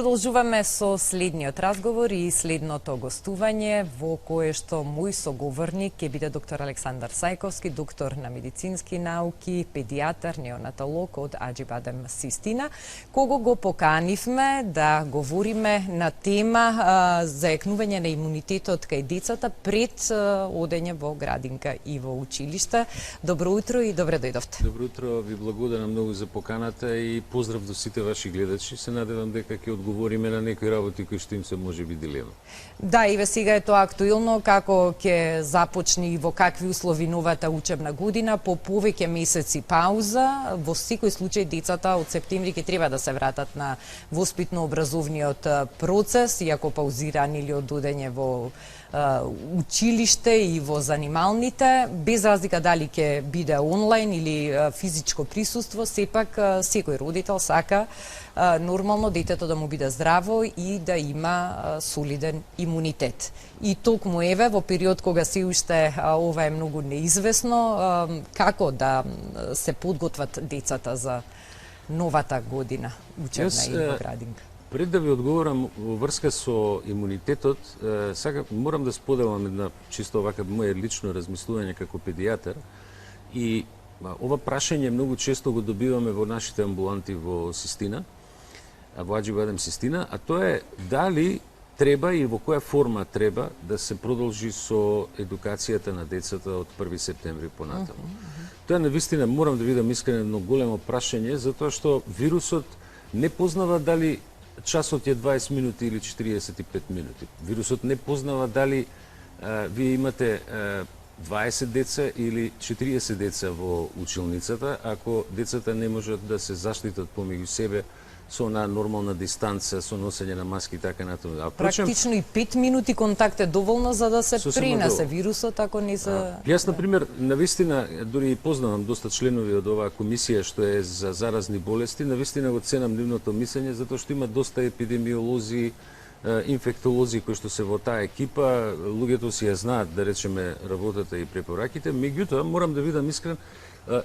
Продолжуваме со следниот разговор и следното гостување во кое што мој соговорник ќе биде доктор Александар Сајковски, доктор на медицински науки, педијатар, неонатолог од Аџибадем Систина, кого го поканивме да говориме на тема зајакнување на имунитетот кај децата пред одење во градинка и во училиште. Добро утро и добре дојдовте. Добро утро, ви благодарам многу за поканата и поздрав до сите ваши гледачи. Се надевам дека ќе одговориме на некои работи кои што им се може би дилема. Да, и сега е тоа актуелно, како ќе започне и во какви услови новата учебна година, по повеќе месеци пауза. Во секој случај децата од септември ќе треба да се вратат на воспитно-образовниот процес, иако паузирани или од одење во училиште и во занималните, без разлика дали ќе биде онлайн или физичко присуство, сепак секој родител сака нормално детето да му биде здраво и да има солиден имунитет. И толкому еве во период кога се уште ова е многу неизвестно, како да се подготват децата за новата година учебна и во градинка? Пред да ви одговорам во врска со имунитетот, сега морам да споделам една чисто овака моје лично размислување како педијатар. И ова прашање многу често го добиваме во нашите амбуланти во Систина, во Аџибадем Систина, а тоа е дали треба и во која форма треба да се продолжи со едукацијата на децата од 1 септември понатаму. Тоа навистина, морам да видам искрено, едно големо прашање, затоа што вирусот не познава дали часот е 20 минути или 45 минути. Вирусот не познава дали вие имате 20 деца или 40 деца во училницата, ако децата не можат да се заштитат помеѓу себе со на нормална дистанца, со носење на маски и така натаму. Практично и 5 минути контакт е доволно за да се пренесе вирусот, ако не се... Јас, например, навистина, дури и познавам доста членови од оваа комисија што е за заразни болести, навистина го ценам нивното мислење, затоа што има доста епидемиолози, инфектолози кои што се во таа екипа, луѓето си ја знаат, да речеме, работата и препораките, меѓутоа, морам да видам искрен,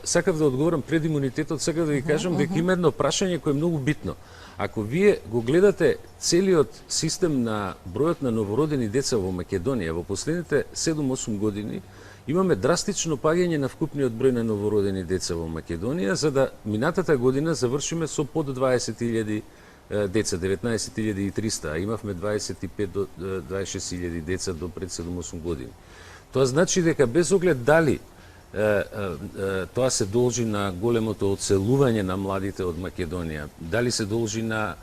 сакав да одговорам пред имунитетот, сакав да ви кажам дека има едно прашање кое е многу битно. Ако вие го гледате целиот систем на бројот на новородени деца во Македонија во последните 7-8 години, имаме драстично паѓање на вкупниот број на новородени деца во Македонија, за да минатата година завршиме со под 20.000 деца, 19.300, а имавме 25 до 26.000 деца до пред 7-8 години. Тоа значи дека без оглед дали тоа се должи на големото одселување на младите од Македонија, дали се должи на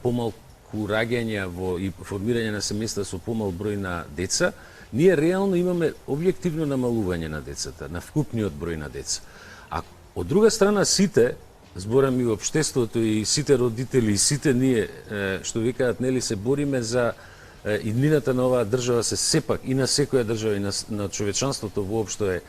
помалку раѓања и формирање на семејства со помал број на деца, ние реално имаме објективно намалување на децата, на вкупниот број на деца. А од друга страна сите, зборам и општеството и сите родители и сите ние, што викаат, нели, се бориме за иднината на оваа држава, се сепак и на секоја држава и на човечанството воопшто е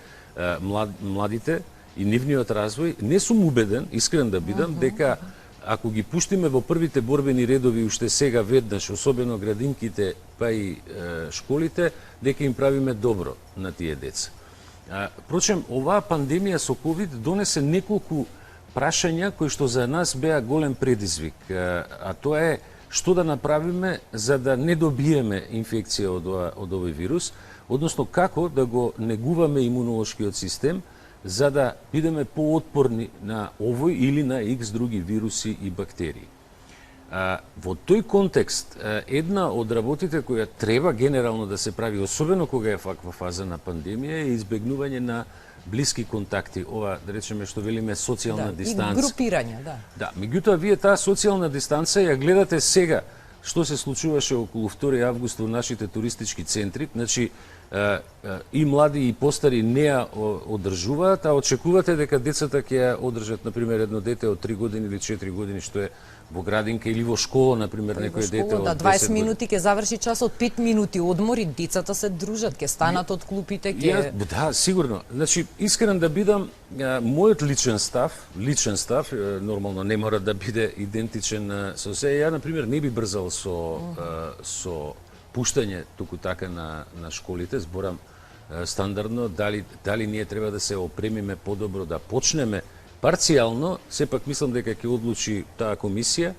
младите и нивниот развој. Не сум убеден, искрен да бидам, дека ако ги пуштиме во првите борбени редови уште сега веднаш, особено градинките па и школите, дека им правиме добро на тие деца. Впрочем, оваа пандемија со ковид донесе неколку прашања кои што за нас беа голем предизвик, а тоа е што да направиме за да не добиеме инфекција од овој вирус, односно како да го негуваме имунолошкиот систем за да бидеме поотпорни на овој или на X други вируси и бактерии. Во тој контекст, една од работите која треба генерално да се прави, особено кога е ваква фаза на пандемија, е избегнување на блиски контакти, ова, да речеме, што велиме социјална дистанца. И групирање, да. Да, меѓутоа, вие таа социјална дистанца ја гледате сега, што се случуваше околу 2 август во нашите туристички центри, значи, и млади и постари не ја одржуваат, а очекувате дека децата ќе ја одржат, например, едно дете од 3 години или 4 години, што е во градинка или во школа, например, некој дете од 10 години. 20 минути ќе заврши часот, 5 минути одмор и децата се дружат, ќе станат од клупите, ќе... Да, сигурно. Значи, искрен да бидам, мојот личен став, нормално не мора да биде идентичен со се. Ја, например, не би брзал со пуштање туку така на школите, зборам стандардно, дали ние треба да се опремиме подобро, да почнеме парцијално, сепак мислам дека ќе одлучи таа комисија,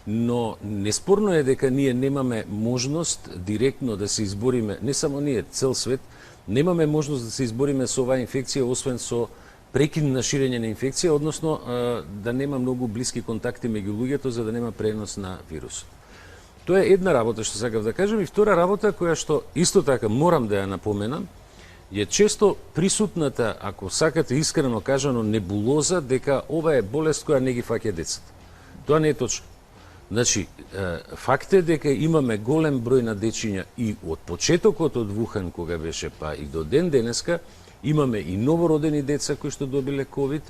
но неспорно е дека ние немаме можност директно да се избориме, не само ние, цел свет, немаме можност да се избориме со оваа инфекција, освен со прекин на ширење на инфекција, односно да нема многу блиски контакти меѓу луѓето за да нема пренос на вирусот. Тоа е една работа што сакав да кажам, и втора работа која што исто така морам да ја напоменам, е често присутната, ако сакате искрено кажано, небулоза дека ова е болест која не ги фаќа децата. Тоа не е точно. Значи, факт е дека имаме голем број на дечиња и од почетокот од Вухан, кога беше, па и до ден денеска, имаме и новородени деца кои што добиле ковид.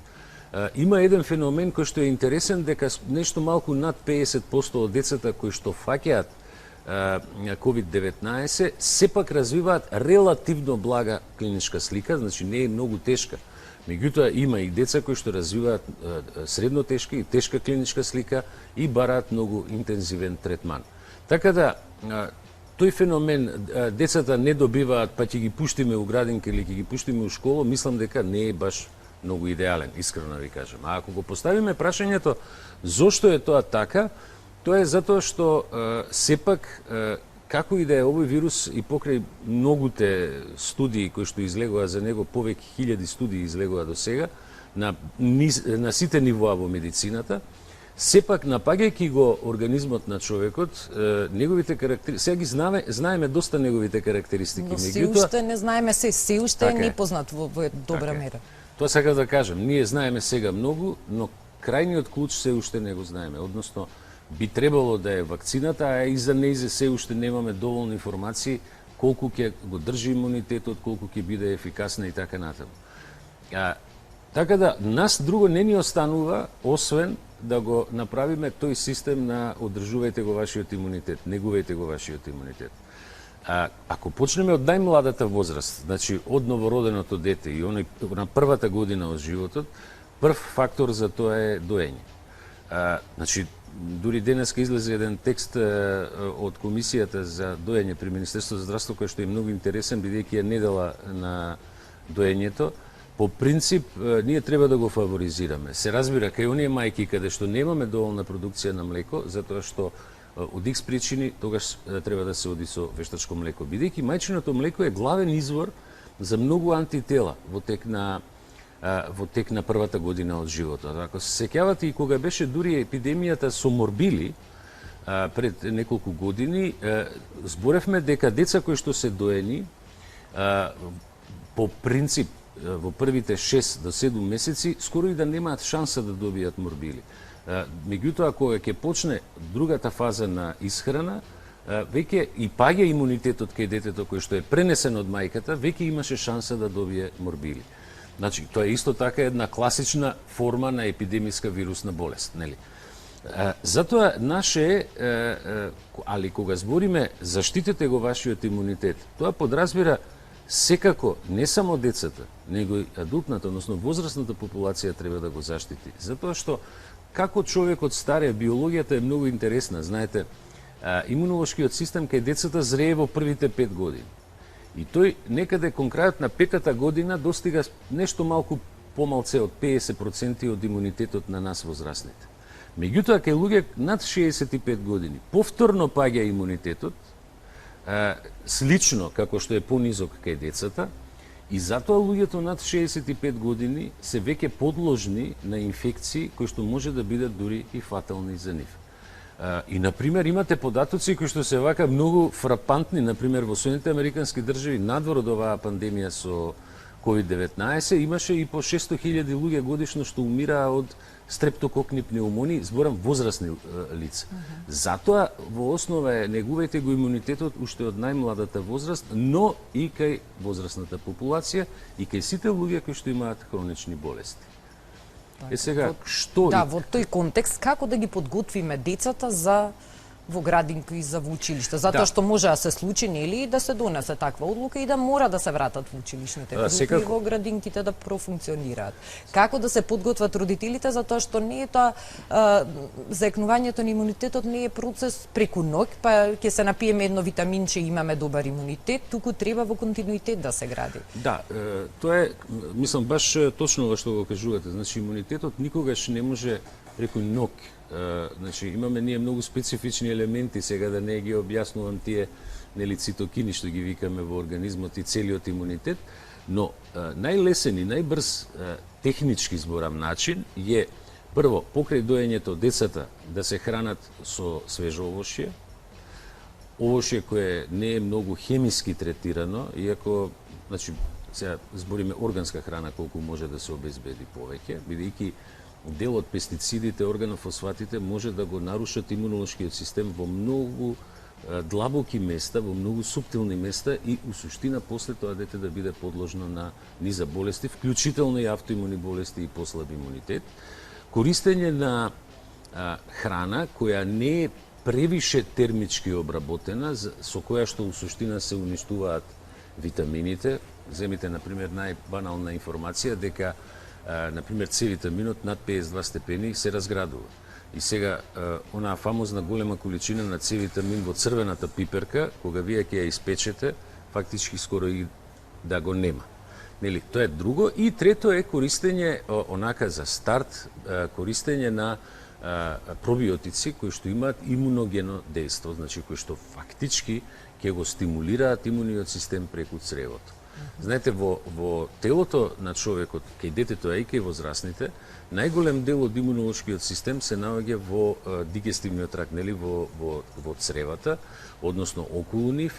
Има еден феномен кој што е интересен, дека нешто малку над 50% од децата кои што фаќаат COVID-19 сепак развиваат релативно блага клиничка слика, значи не е многу тешка. Меѓутоа има и деца кои што развиваат средно тешка и тешка клиничка слика и бараат многу интензивен третман. Така да тој феномен децата не добиваат, па ќе ги пуштиме у градинка или ќе ги пуштиме у школа, мислам дека не е баш многу идеален, искрено ви кажам. А ако го поставиме прашањето зошто е тоа така, тоа е затоа што сепак како и да е овој вирус и покрај многуте студии кои што излегува за него, повеќе хиљади студии излегува до сега на сите нивоа во медицината, сепак напаѓајќи го организмот на човекот, неговите карактеристики, сега ги знаеме доста неговите карактеристики, но се уште не знаеме се уште е непознат во добра мера. Тоа сакам да кажам, ние знаеме сега многу, но крајниот клуч се уште не го знаеме, односно би требало да е вакцината, а и за нејзе се уште немаме доволно информации колку ќе го држи имунитетот, колку ќе биде ефикасна и така натаму. Така да, нас друго не ни останува, освен да го направиме тој систем на одржувајте го вашиот имунитет, негувајте го вашиот имунитет. Ако почнеме од најмладата возраст, значи од новороденото дете и оној на првата година од животот, прв фактор за тоа е доење. Значи, дури денеска излезе еден текст од Комисијата за доење при Министерството за здравство, кој што е многу интересен, бидејќи е недела на доењето. По принцип, ние треба да го фаворизираме. Се разбира, кај оние мајки каде што немаме доволна продукција на млеко, затоа што од X причини, тогаш треба да се оди со вештачко млеко. Бидејќи мајчиното млеко е главен извор за многу антитела во тек на првата година од животот. Ако се сеќавате и кога беше дури епидемијата со морбили пред неколку години, зборевме дека деца кои што се доени по принцип во првите 6 до 7 месеци скоро и да немаат шанса да добијат морбили. Меѓутоа, кога ќе почне другата фаза на исхрана, веќе и паѓа имунитетот кај детето кој што е пренесен од мајката, веќе имаше шанса да добие морбили. Значи, тоа е исто така една класична форма на епидемиска вирусна болест, нели? Затоа наше али кога збориме заштитете го вашиот имунитет, тоа подразбира секако не само децата, него и адултната, односно возрастната популација треба да го заштити. Затоа што како човекот старе, биологијата е многу интересна. Знаете, имунолошкиот систем кај децата зрее во првите 5 години. И тој некаде кон крајот на 5-та година достига нешто малку помалце од 50% од имунитетот на нас возрастните. Меѓутоа, кај луѓе над 65 години повторно паѓа имунитетот, слично како што е понизок кај децата, и затоа луѓето над 65 години се веќе подложни на инфекции кои што може да бидат дури и фатални за нив. И, например, имате податоци кои што се вака многу фрапантни, например, во Соединените Американски држави, надвор од оваа пандемија со COVID-19, имаше и по 600.000 луѓе годишно што умираа од стрептококни пнеумонии, зборам возрастни лица. Затоа, во основа е негувајте го имунитетот уште од најмладата возраст, но и кај возрастната популација и кај сите луѓе кои што имаат хронични болести. Сега, што... Да, во тој контекст, како да ги подготвиме децата за во градинка и за во училиште, затоа што може да се случи, нели, да се донесе таква одлука и да мора да се вратат во училишните групи и во градинките да профункционираат. Како да се подготват родителите, затоа што не е тоа заекнувањето на имунитетот не е процес преку ноќ, па ќе се напиеме едно витаминче и имаме добар имунитет, туку треба во континуитет да се гради. Да, тоа е, мислам, баш точно во што го кажувате. Значи, имунитетот никогаш не може преку ног. Значи имаме ние многу специфични елементи, сега да не ги објаснувам тие нели цитокини што ги викаме во организмот и целиот имунитет, но најлесен и најбрз технички зборам начин е прво покрај доењето децата да се хранат со свежо овошје, овошје кое не е многу хемиски третирано, иако значи сега збориме органска храна колку може да се обезбеди повеќе, бидејќи дел од пестицидите, органофосфатите може да го нарушат имунолошкиот систем во многу длабоки места, во многу суптилни места и у суштина после тоа дете да биде подложно на низа болести, вклучително и автоимуни болести и послаб имунитет. Користење на храна која не е превише термички обработена, со која што у суштина се уништуваат витамините. Земите, например, најбанална информација дека например, С-витаминот над 52 степени се разградува. И сега, онаа фамозна голема количина на С-витамин во црвената пиперка, кога вие ќе ја испечете, фактички скоро и да го нема. Нели, тоа е друго. И трето е користење, онака за старт, користење на пробиотици кои што имаат имуногено дејство, значи кои што фактички ќе го стимулираат имуниот систем преку цревото. Знаете, во телото на човекот, кај детето, а и кај возрастните, најголем дел од имунолошкиот систем се наоѓа во дигестивниот тракт, нели, во цревата, односно околу нив.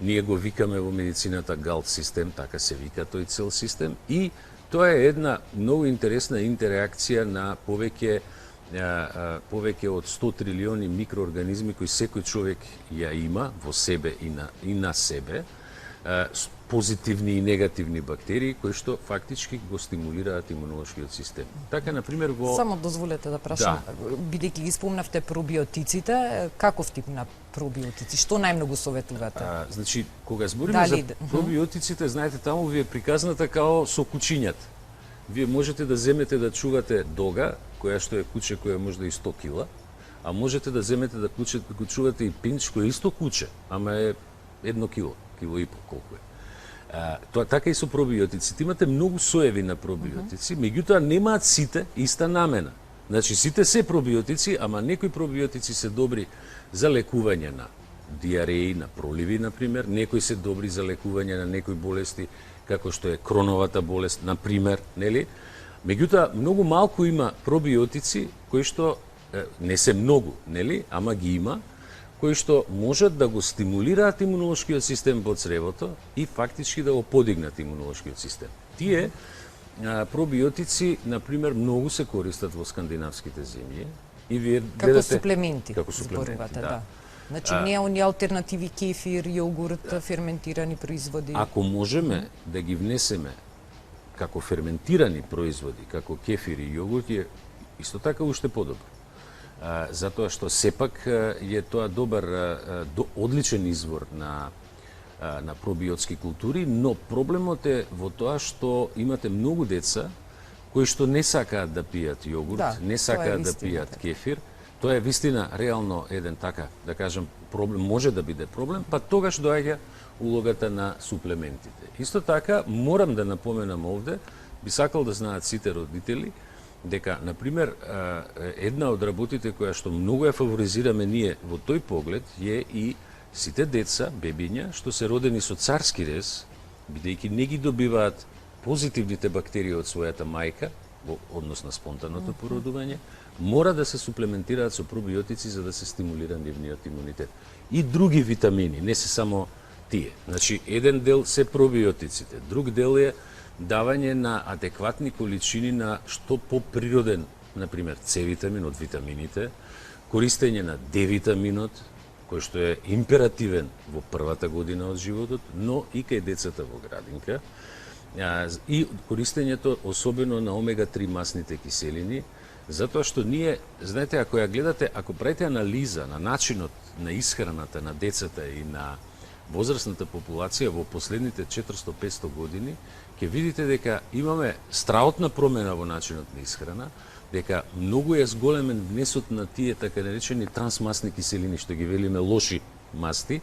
Ние го викаме во медицината галт систем, така се вика тој цел систем. И тоа е една многу интересна интеракција на повеќе од 100 трилиони микроорганизми кои секој човек ја има во себе и на себе, позитивни и негативни бактерии кои што фактички го стимулираат имунолошкиот систем. Така, например, во... Само дозволете да прашам, бидејќи ги спомнавте пробиотиците, каков тип на пробиотици? Што најмногу советувате? Значи, кога збориме за пробиотиците, знаете, таму ви е приказната као со кучињата. Вие можете да земете да чувате дога, која што е куче која може да е 100 кила, а можете да земете да чувате и пинч кој е исто куче, ама е 1 кило и пол колку е. Тоа така и со пробиотиците. Имате многу соеви на пробиотици, меѓутоа немаат сите иста намена. Значи, сите се пробиотици, ама некои пробиотици се добри за лекување на диареи, на проливи, например, некои се добри за лекување на некои болести, како што е кроновата болест, например, нели? Меѓутоа, многу малку има пробиотици кои што не се многу, нели, ама ги има, кои што можат да го стимулираат имунолошкиот систем во цревото и фактички да го подигнат имунолошкиот систем. Тие пробиотици, например, многу се користат во скандинавските земји и вие гледате како суплементи, да. Значи не они алтернативи кефир, јогурт, ферментирани производи. Ако можеме да ги внесеме како ферментирани производи, како кефир и јогурт, е исто така уште подобро. Затоа што сепак е тоа добар, одличен извор на пробиотски култури, но проблемот е во тоа што имате многу деца кои што не сакаат да пијат јогурт, не сакаат да пијат кефир. Тоа е вистина реално еден така, да кажам, проблем, може да биде проблем, па тогаш доаѓа улогата на суплементите. Исто така, морам да напоменам овде, би сакал да знаат сите родители, дека, например, една од работите која што многу ја фаворизираме ние во тој поглед е и сите деца, бебиња, што се родени со царски рез, бидејќи не ги добиваат позитивните бактерии од својата мајка, односно спонтанното породување, мора да се суплементираат со пробиотици за да се стимулира нивниот имунитет. И други витамини, не се само тие. Значи, еден дел се пробиотиците, друг дел е давање на адекватни количини на што поприроден, например, С-витамин од витамините, користење на Д-витаминот, кој што е императивен во првата година од животот, но и кај децата во градинка, и користењето особено на омега-3 масните киселини, затоа што ние, знаете, ако ја гледате, ако правите анализа на начинот на исхраната на децата и на возрастната популација во последните 400-500 години, ќе видите дека имаме страотна промена во начинот на исхрана, дека многу е зголемен внесот на тие така наречени трансмасни киселини, што ги велиме лоши масти.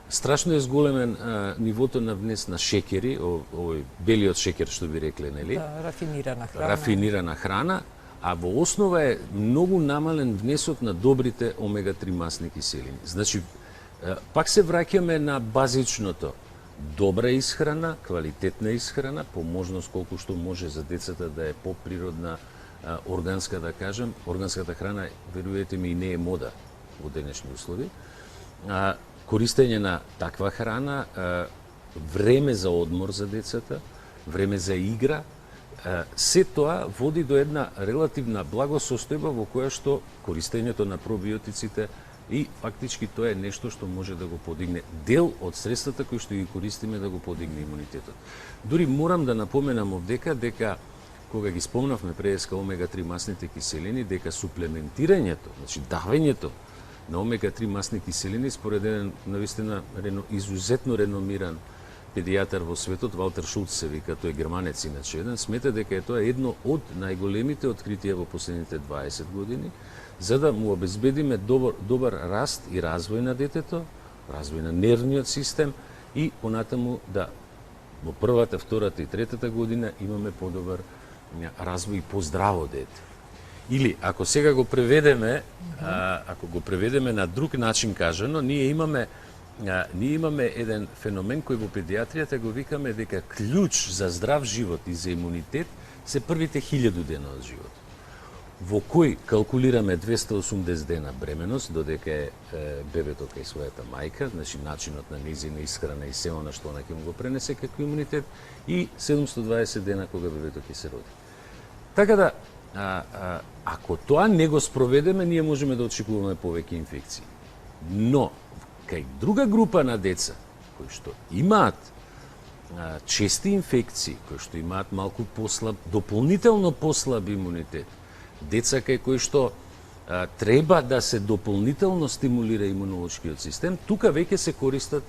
Страшно е зголемен нивото на внес на шекери, овој белиот шекер што би рекле, нели? Да, рафинирана храна. Рафинирана храна, а во основа е многу намален внесот на добрите омега-3 масни киселини. Значи, пак се враќаме на базичното. Добра исхрана, квалитетна исхрана, по можност колку што може за децата да е поприродна, органска, да кажем. Органската храна, веруете ми, и не е мода во денешни услови. Користење на таква храна, време за одмор за децата, време за игра, се тоа води до една релативна благосостојба во која што користењето на пробиотиците и фактички тоа е нешто што може да го подигне дел од средствата кои што ги користиме да го подигне имунитетот. Дури морам да напоменам овдека дека кога ги спомнавме преска омега-3 масните киселини, дека суплементирањето, значи давањето на омега-3 масни киселини според еден навистина изузетно реномиран педијатар во светот, Валтер Шулц се вика, тој германец иначе еден, смета дека е тоа едно од најголемите откритија во последните 20 години, за да му обезбедиме добар раст и развој на детето, развој на нервниот систем и понатаму да во првата, втората и третата година имаме подобар развој и поздраво дете. Или ако сега го преведеме, ако го преведеме на друг начин кажано, ние имаме еден феномен кој во педиатријата го викаме дека клjuč за здрав живот и за имунитет се првите 1000 дена од живот, во кој калкулираме 280 дена бременост, додека е бебето кај својата мајка, значи начинот на низина исхрана и се она што она ќе му го пренесе како имунитет, и 720 дена кога бебето ќе се роди. Така да, ако тоа не го спроведеме, ние можеме да очекуваме повеќе инфекции. Но, кај друга група на деца, кои што имаат чести инфекции, кои што имаат малку послаб, дополнително послаб имунитет, деца кај кои што треба да се дополнително стимулира имунолошкиот систем, тука веќе се користат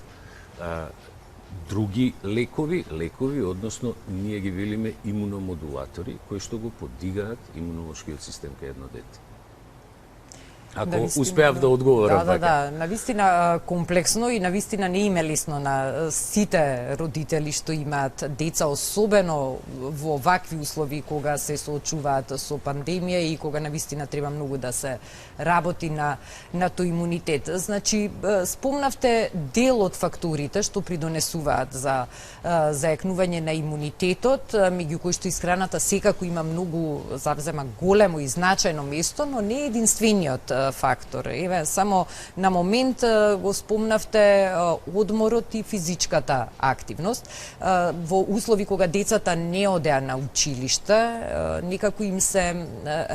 други лекови, односно ние ги велиме имуномодулатори, кои што го подигаат имунолошкиот систем кај едно дете. Ако успеав да одговорам. Да, навистина комплексно и навистина не им е лесно на сите родители што имаат деца, особено во вакви услови кога се соочуваат со пандемија и кога навистина треба многу да се работи на тој имунитет. Значи, спомнавте дел од факторите што придонесуваат за зајакнување на имунитетот, меѓу кои што исхраната секако има многу, завзема големо и значајно место, но не единствениот фактор. Еве, само на момент го спомнавте одморот и физичката активност. Во услови кога децата не одеа на училиште, некако им се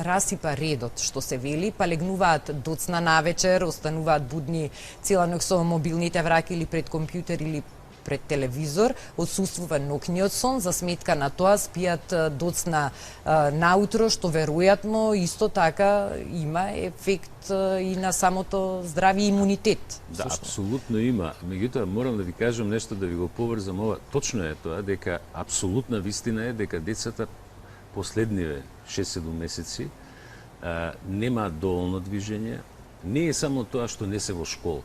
расипа редот, што се вели, па легнуваат доцна навечер, остануваат будни цела ноќ со мобилните враки или пред компјутер или пред телевизор, отсуствува ноќниот сон, за сметка на тоа спијат доцна наутро, што веројатно исто така има ефект и на самото здравје и имунитет. Да, апсолутно има. Меѓутоа, морам да ви кажам нешто, да ви го поврзам ова. Точно е тоа, дека апсолутна вистина е дека децата последниве 6-7 месеци немаат доволно движење. Не е само тоа што не се во школа.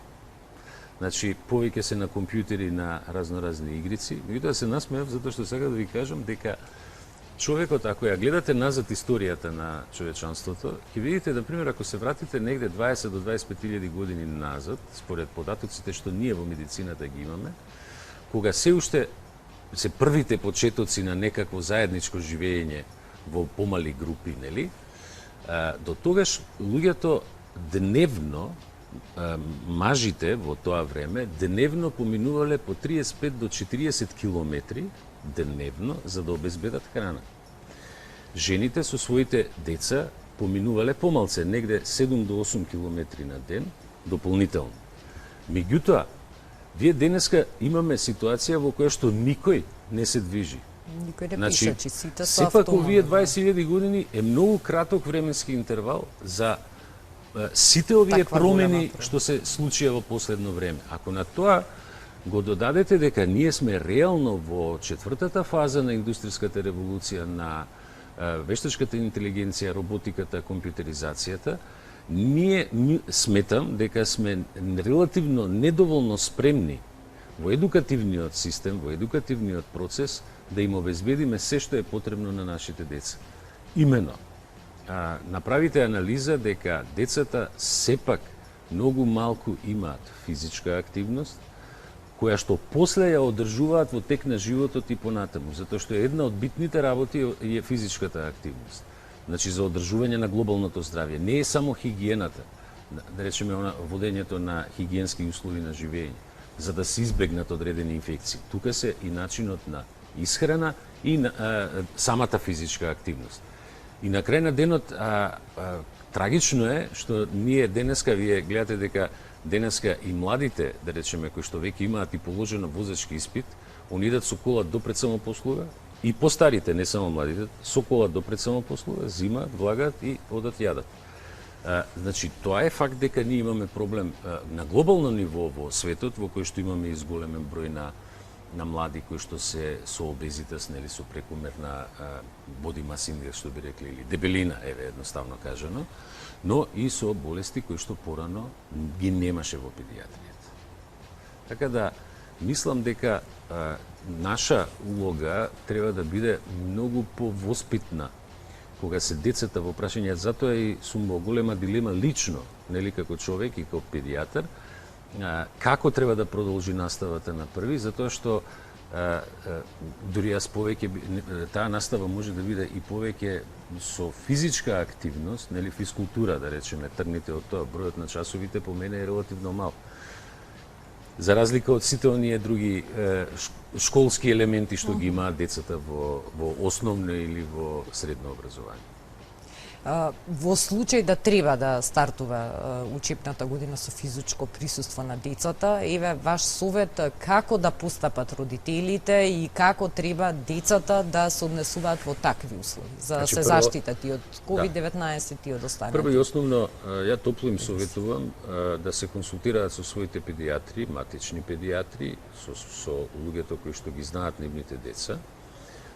Значи, повеќе се на компјутери, на разноразни игрици. Меѓутоа се насмеав затоа што сега да ви кажам дека човекот, ако ја гледате назад историјата на човечанството, ќе видите, например, ако се вратите негде 20 до 25.000 години назад, според податоците што ние во медицината ги имаме, кога се уште се првите почетоци на некакво заедничко живење во помали групи, нели? До тогаш луѓето дневно, мажите во тоа време дневно поминувале по 35 до 40 километри дневно за да обезбедат храна. Жените со своите деца поминувале помалце, негде 7 до 8 километри на ден дополнително. Меѓутоа, вие денеска имаме ситуација во која што никој не се движи. Никој не пишачи, сите со сепак автомобил. овие 20.000 години е многу краток временски интервал за сите овие промени што се случија во последно време. Ако на тоа го додадете дека ние сме реално во четвртата фаза на индустријската револуција, на вештачката интелигенција, роботиката, компјутеризацијата, ние сметам дека сме релативно недоволно спремни во едукативниот систем, во едукативниот процес да им обезбедиме се што е потребно на нашите деца. Имено направите анализа дека децата сепак многу малку имаат физичка активност, која што после ја одржуваат во тек на животот и понатаму, затоа што една од битните работи е физичката активност. Значи, за одржување на глобалното здравје. Не е само хигиената, да речеме водењето на хигиенски услови на живење, за да се избегнат одредени инфекции. Тука се и начинот на исхрана и самата физичка активност. И на крај на денот, трагично е што ние денеска, вие гледате дека денеска и младите, да речеме, кои што веќе имаат и положено возачки испит, они идат со кола до пред самопослуга, и постарите, не само младите, со кола до пред самопослуга, зимаат, влагаат и одат јадат. Значи, тоа е факт дека ние имаме проблем на глобално ниво во светот, во кој што имаме изголемен број на млади кои што се со обезитас, нели, со прекумерна body mass index, што би рекли, или дебелина, едноставно кажано, но и со болести кои што порано ги немаше во педијатријата. Така да, мислам дека наша улога треба да биде многу повоспитна кога се децата во прашање, затоа и сум во голема дилема лично, нели, како човек и како педијатар, како треба да продолжи наставата на први, затоа што дури јас повеќе, таа настава може да биде и повеќе со физичка активност, нели, физкултура, да речеме, тргните од тоа, бројот на часовите по мене е релативно мал. За разлика од сите оние други школски елементи што ги имаат децата во основно или во средно образование. Во случај да треба да стартува учебната година со физичко присуство на децата, еве ваш совет како да постапат родителите и како треба децата да се однесуваат во такви услови, за да се заштитат и од COVID-19 и од останати. Прво и основно, ја топло им советувам да се консултираат со своите педијатри, матични педијатри, со луѓето кои што ги знаат нивните деца.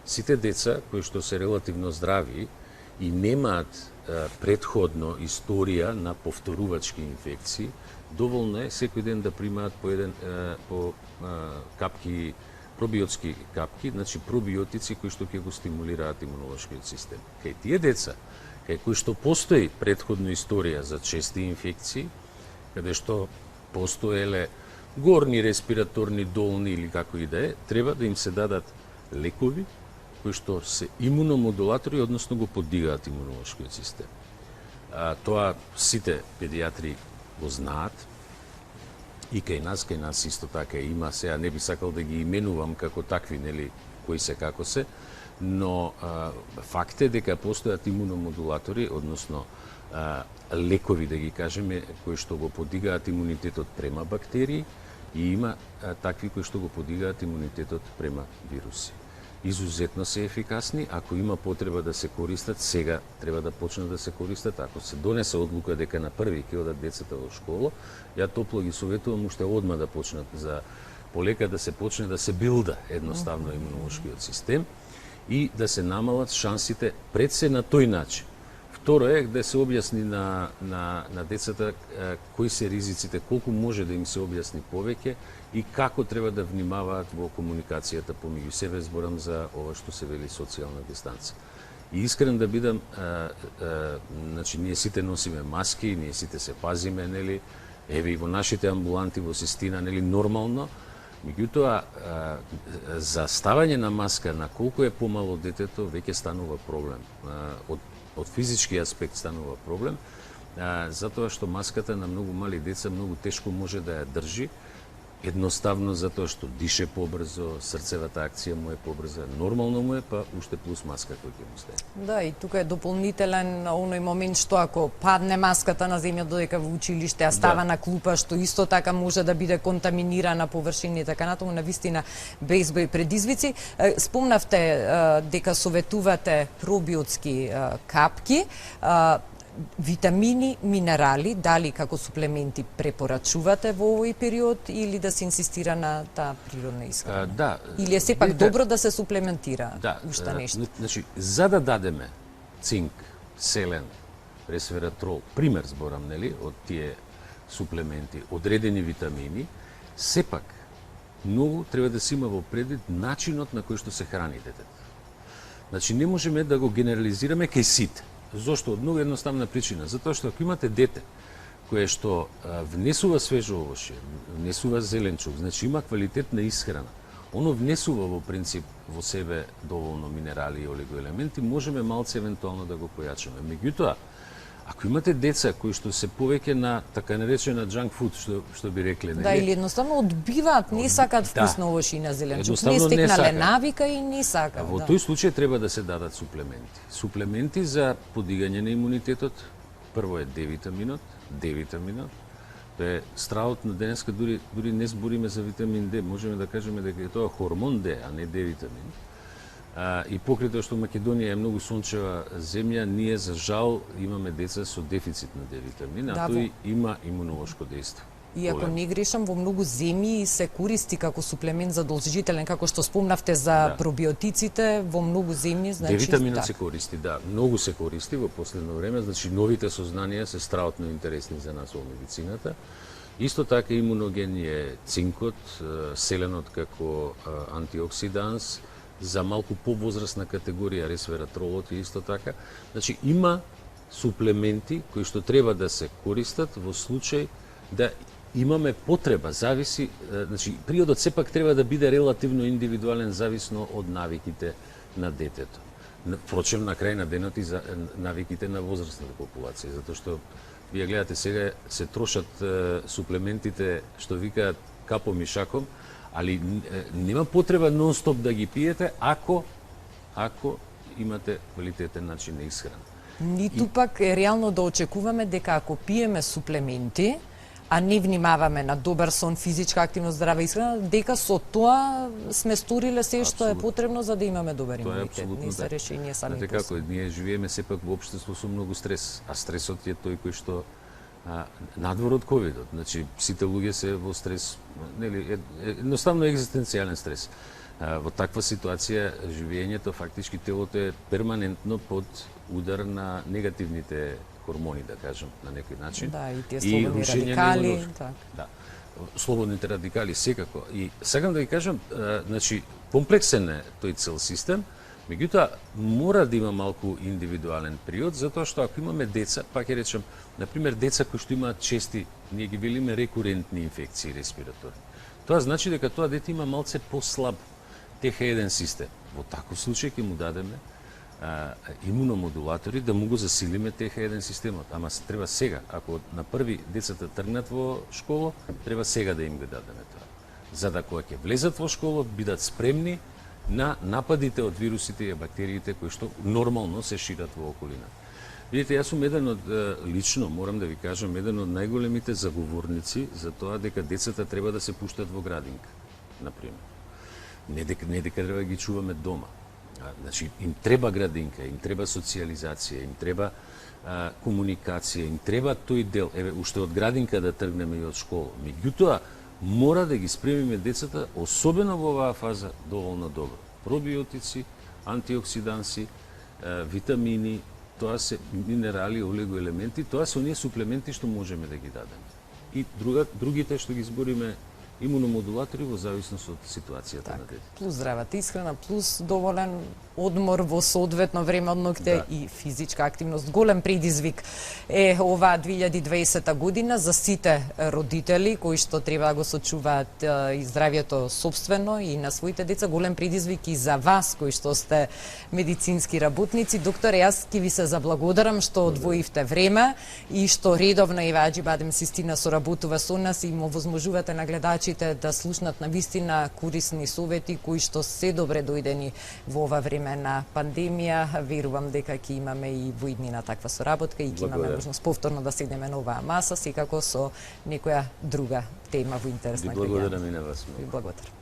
Сите деца кои што се релативно здрави и немаат предходно историја на повторувачки инфекции, доволно е секој ден да примаат по капки, пробиотски капки, значи пробиотици кои што ќе го стимулираат имунолошкиот систем. Кај тие деца, кај кои што постои предходно историја за чести инфекции, каде што постоеле горни респираторни, долни или како и да е, треба да им се дадат лекови кои што се имуномодулатори, односно го подигаат имунолошкиот систем. Тоа сите педијатри го знаат и кај нас исто така има, сега не би сакал да ги именувам како такви, нели, кои се како се, но факт е дека постојат имуномодулатори, односно лекови, да ги кажеме, кои што го подигаат имунитетот према бактерии и има такви кои што го подигаат имунитетот према вируси. Изузетно се ефикасни, ако има потреба да се користат, сега треба да почнат да се користат. Ако се донесе одлука дека на први ќе одат децата во школа, ја топло ги советувам уште одма да почнат, за полека да се почне да се билда едноставно имунолошкиот систем и да се намалат шансите пред се на тој начин. Второ е да се објасни на децата кои се ризиците, колку може да им се објасни повеќе и како треба да внимаваат во комуникацијата помеѓу себе, зборам за ова што се вели социјална дистанца. И искрен да бидам, значи ние сите носиме маски, ние сите се пазиме, нели, еве и во нашите амбуланти во Систина, нели, нормално, меѓутоа за ставање на маска на колку е помало детето веќе станува проблем. Од физички аспект станува проблем, затоа што маската на многу мали деца многу тешко може да ја држи, едноставно затоа што дише побрзо, срцевата акција му е побрза, нормално му е, па уште плюс маска кој ќе му стане. Да, и тука е дополнителен оној момент што ако падне маската на земја додека во училиште, а става на клупа, што исто така може да биде контаминирана површина и така натаму, навистина безброј предизвици. Спомнавте дека советувате пробиотски капки, витамини, минерали, дали како суплементи препорачувате во овој период или да се инсистира на таа природна исхрана? Да. Или е сепак добро да се суплементира уште нешто? Значи, за да дадеме цинк, селен, ресвератрол, пример зборам, нели, од тие суплементи, одредени витамини, сепак многу треба да се има во предвид начинот на кој што се храни детето. Значи, не можеме да го генерализираме кај сите. Зошто? Од многу едноставна причина. Затоа што ако имате дете кое што внесува свежо овошје, внесува зеленчук, значи има квалитетна исхрана, оно внесува во принцип во себе доволно минерали и олигоелементи, можеме малце евентуално да го појачаме. Меѓутоа, ако имате деца кои што се повеќе на така наречена junk food, што би рекле, Да, или едноставно одбиваат, не сакат вкусно овошје на зеленчук, не стекнале навика и не сакат. Во тој случај треба да се дадат суплементи. Суплементи за подигање на имунитетот. Прво е D-витаминот, тоа е стравот на денеска, дури не збориме за витамин D, можеме да кажеме дека е тоа хормон D, а не D-витамин. И покрај тоа што Македонија е многу сончева земја, ние за жал имаме деца со дефицит на D-витамин, а тој има имунолошко дејство. И ако не грешам, во многу земји се користи како суплемент задолжителен, како што спомнавте за пробиотиците, во многу земји, значи D-витаминот се користи, да, многу се користи во последно време, значи новите сознанија се страутно интересни за нас во медицината. Исто така имуноген е цинкот, селенот како антиоксиданс, за малку повозрастна категорија ресвератролот и исто така. Значи има суплементи кои што треба да се користат во случај да имаме потреба, зависи, значи периодот сепак треба да биде релативно индивидуален, зависно од навиките на детето. Впрочем, на крај на денот и за навиките на возрастната популација, затоа што вие гледате сега се трошат суплементите што викаат капом и шаком, али нема потреба нон-стоп да ги пиете ако имате квалитетен начин на исхрана. Ниту пак е реално да очекуваме дека ако пиеме суплементи, а не внимаваме на добар сон, физичка активност, здрава исхрана, дека со тоа сме сториле се што е потребно за да имаме добар имунитет. Не се решение сами по како ние живееме сепак во општество со многу стрес, а стресот е тој кој што надвор од ковидот. Значи сите луѓе се во стрес, нели, едноставно екзистенцијален стрес. Во таква ситуација живењето фактички телото е перманентно под удар на негативните хормони, да кажам, на некој начин. Да, и тие слободни радикали. Да, слободните радикали секако. И сакам да ги кажам, значи, комплексен е тој цел систем, меѓутоа мора да има малку индивидуален период, затоа што ако имаме деца, пак ќе речем, например, деца кои што имаат чести, ние ги велиме рекурентни инфекции респираторни. Тоа значи дека тоа дете има малце послаб ТХ1 систем. Во таков случај ќе му дадеме имуномодулатори да му го засилиме ТХ1 системот. Ама треба сега, ако на први децата тргнат во школа, треба сега да им го дадеме тоа. За да кога ќе влезат во школа, бидат спремни на нападите од вирусите и бактериите кои што нормално се шират во околина. Видите, јас сум еден од, лично, морам да ви кажам, еден од најголемите заговорници за тоа дека децата треба да се пуштат во градинка, например. Не дека треба да ги чуваме дома. Значи, им треба градинка, им треба социјализација, им треба комуникација, им треба тој дел. Еве, уште од градинка да тргнеме и од школа. Меѓутоа, мора да ги спремиме децата, особено во оваа фаза, доволно добро. Пробиотици, антиоксиданси, витамини, тоа се минерали, олигоелементи, тоа се оние суплементи што можеме да ги дадеме. И другите што ги збориме, имуномодулатори во зависност од ситуацијата на детето. Плюс здравата исхрана, плюс доволен одмор во соодветно време од ноќте и физичка активност. Голем предизвик е оваа 2020 година за сите родители кои што треба да го сочуваат и здравјето собствено и на своите деца. Голем предизвик и за вас кои што сте медицински работници. Доктор, јас ќе ви се заблагодарам што одвоивте време и што редовно Аџи Бадем Систина соработува со нас и му возможувате на гледачите да слушнат на вистина корисни совети кои што се добре дојдени во ова време на пандемија. Верувам дека ќе имаме и во иднина таква соработка и ќе имаме можност повторно да седнеме на оваа маса, секако со некоја друга тема во интерес на граѓаните. Благодарам и на вас. Ви благодарам.